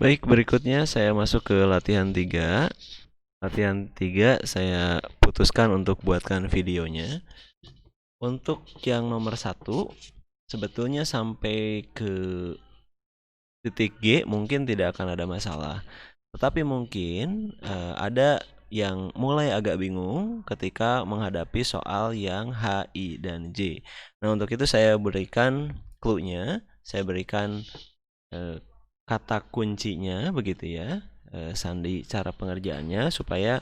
Baik, berikutnya saya masuk ke latihan 3. Latihan 3 saya putuskan untuk buatkan videonya. Untuk yang nomor 1, sebetulnya sampai ke titik G mungkin tidak akan ada masalah. Tetapi mungkin ada yang mulai agak bingung ketika menghadapi soal yang H, I, dan J. Nah, untuk itu saya berikan clue-nya, saya berikan kata kuncinya begitu ya, sandi cara pengerjaannya supaya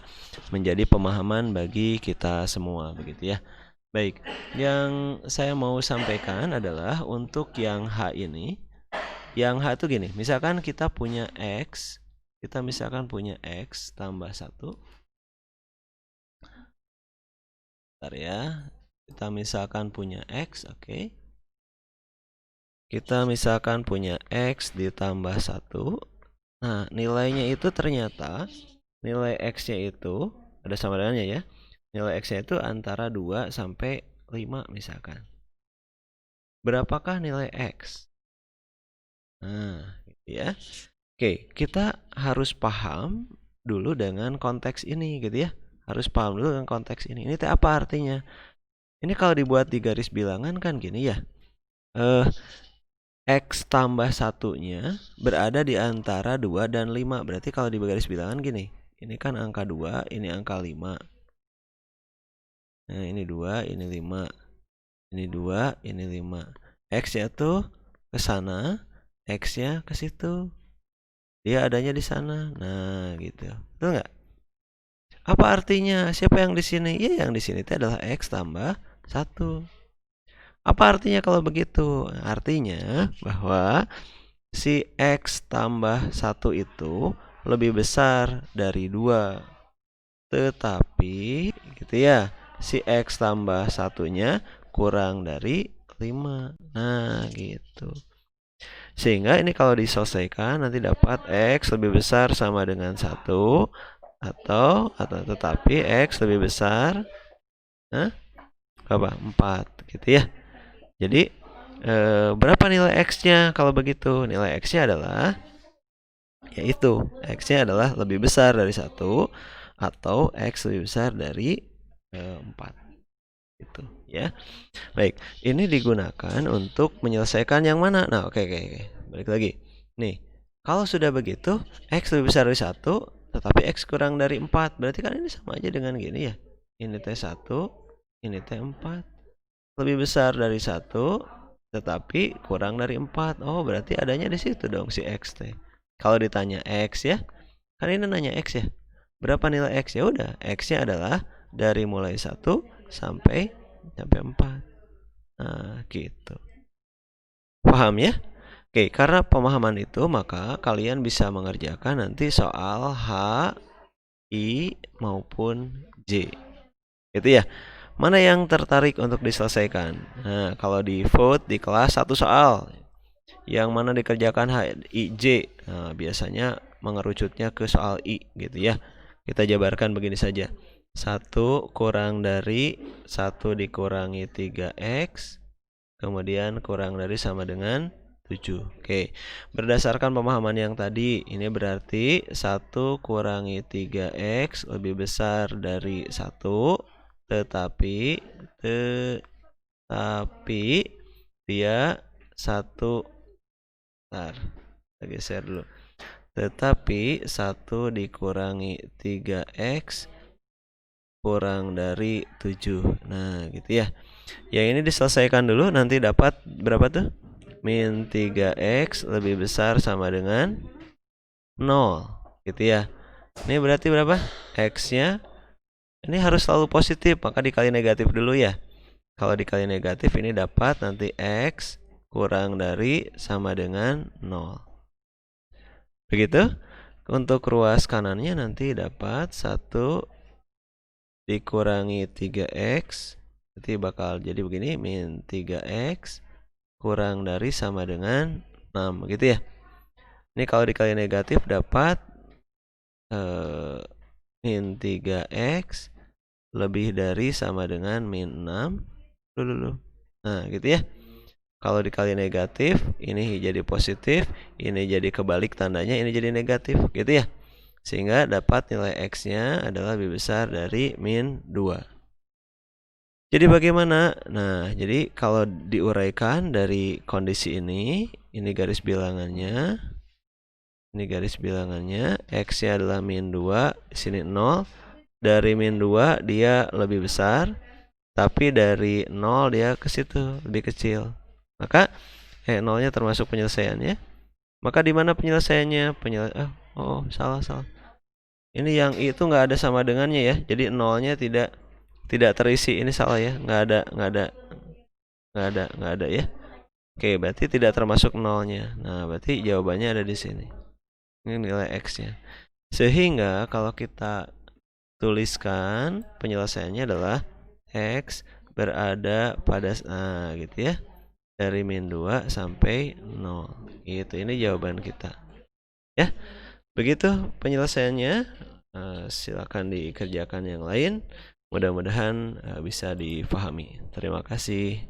menjadi pemahaman bagi kita semua begitu ya. Baik, yang saya mau sampaikan adalah untuk yang H ini, yang H itu gini, misalkan kita punya X, kita misalkan punya X tambah 1, bentar ya, kita misalkan punya X, oke. Kita misalkan punya X ditambah 1. Nah, nilainya itu ternyata, nilai X-nya itu, ada sama dengannya ya. Nilai X-nya itu antara 2 sampai 5 misalkan. Berapakah nilai X? Nah, gitu ya. Oke, kita harus paham dulu dengan konteks ini gitu ya. Harus paham dulu dengan konteks ini. Ini teh apa artinya? Ini kalau dibuat di garis bilangan kan gini ya. X tambah satunya berada di antara 2 dan 5. Berarti kalau di garis bilangan gini. Ini kan angka 2, ini angka 5. Nah, ini 2, ini 5. Ini 2, ini 5. X-nya tuh ke sana, X-nya ke situ. Dia adanya di sana. Nah, gitu. Betul nggak? Apa artinya? Siapa yang di sini? Ya, yang di sini itu adalah X tambah 1. Apa artinya kalau begitu? Artinya bahwa si X tambah 1 itu lebih besar dari 2. Tetapi gitu ya, si X tambah satunya kurang dari 5. Nah, gitu. Sehingga ini kalau diselesaikan nanti dapat X lebih besar sama dengan 1 atau tetapi X lebih besar berapa? 4 gitu ya. Jadi berapa nilai X-nya kalau begitu? Nilai X-nya adalah yaitu X-nya adalah lebih besar dari 1 atau X lebih besar dari 4 gitu ya. Baik, ini digunakan untuk menyelesaikan yang mana? Nah, oke. Balik lagi. Nih, kalau sudah begitu, X lebih besar dari 1, tetapi X kurang dari 4. Berarti kan ini sama aja dengan gini ya. Ini T1, ini T4. Lebih besar dari 1, tetapi kurang dari 4. Oh, berarti adanya di situ dong si X T. Kalau ditanya X ya, kan ini nanya X ya. Berapa nilai X? Ya udah, X-nya adalah dari mulai 1 sampai 4. Nah, gitu. Paham ya? Oke, karena pemahaman itu maka kalian bisa mengerjakan nanti soal H, I maupun J. Gitu ya. Mana yang tertarik untuk diselesaikan? Nah, kalau di vote di kelas satu soal. Yang mana dikerjakan H, I, J. Nah, biasanya mengerucutnya ke soal I gitu ya. Kita jabarkan begini saja. 1 kurang dari 1 dikurangi 3X. Kemudian kurang dari sama dengan 7. Oke, berdasarkan pemahaman yang tadi, ini berarti 1 kurangi 3X lebih besar dari 1, tetapi dia 1, bentar, kita geser dulu. Tetapi 1 dikurangi 3X kurang dari 7. Nah, gitu ya. Yang ini diselesaikan dulu, nanti dapat berapa tuh? Min 3X lebih besar sama dengan 0. Gitu ya. Ini berarti berapa? X-nya ini harus selalu positif, maka dikali negatif dulu ya. Kalau dikali negatif ini dapat nanti X kurang dari sama dengan 0. Begitu? Untuk ruas kanannya nanti dapat 1 dikurangi 3X. Nanti bakal jadi begini, min 3X kurang dari sama dengan 6 gitu ya. Ini kalau dikali negatif dapat min 3X lebih dari sama dengan min 6 dulu. Nah, gitu ya. Kalau dikali negatif, ini jadi positif, ini jadi kebalik tandanya, ini jadi negatif, gitu ya. Sehingga dapat nilai X-nya adalah lebih besar dari min 2. Jadi bagaimana? Nah, jadi kalau diuraikan dari kondisi ini garis bilangannya, X-nya adalah min 2, di sini 0. Dari min 2 dia lebih besar, tapi dari 0 dia ke situ lebih kecil. Maka 0-nya termasuk penyelesaiannya. Maka di mana penyelesaiannya? Salah. Ini yang itu nggak ada sama dengannya ya. Jadi 0-nya tidak terisi. Ini salah ya. Nggak ada ya. Oke, berarti tidak termasuk 0-nya. Nah, berarti jawabannya ada di sini. Ini nilai X-nya. Sehingga kalau kita tuliskan penyelesaiannya adalah X berada pada gitu ya. Dari min 2 sampai 0. Gitu. Ini jawaban kita. Ya. Begitu penyelesaiannya. Silakan dikerjakan yang lain. Mudah-mudahan bisa difahami. Terima kasih.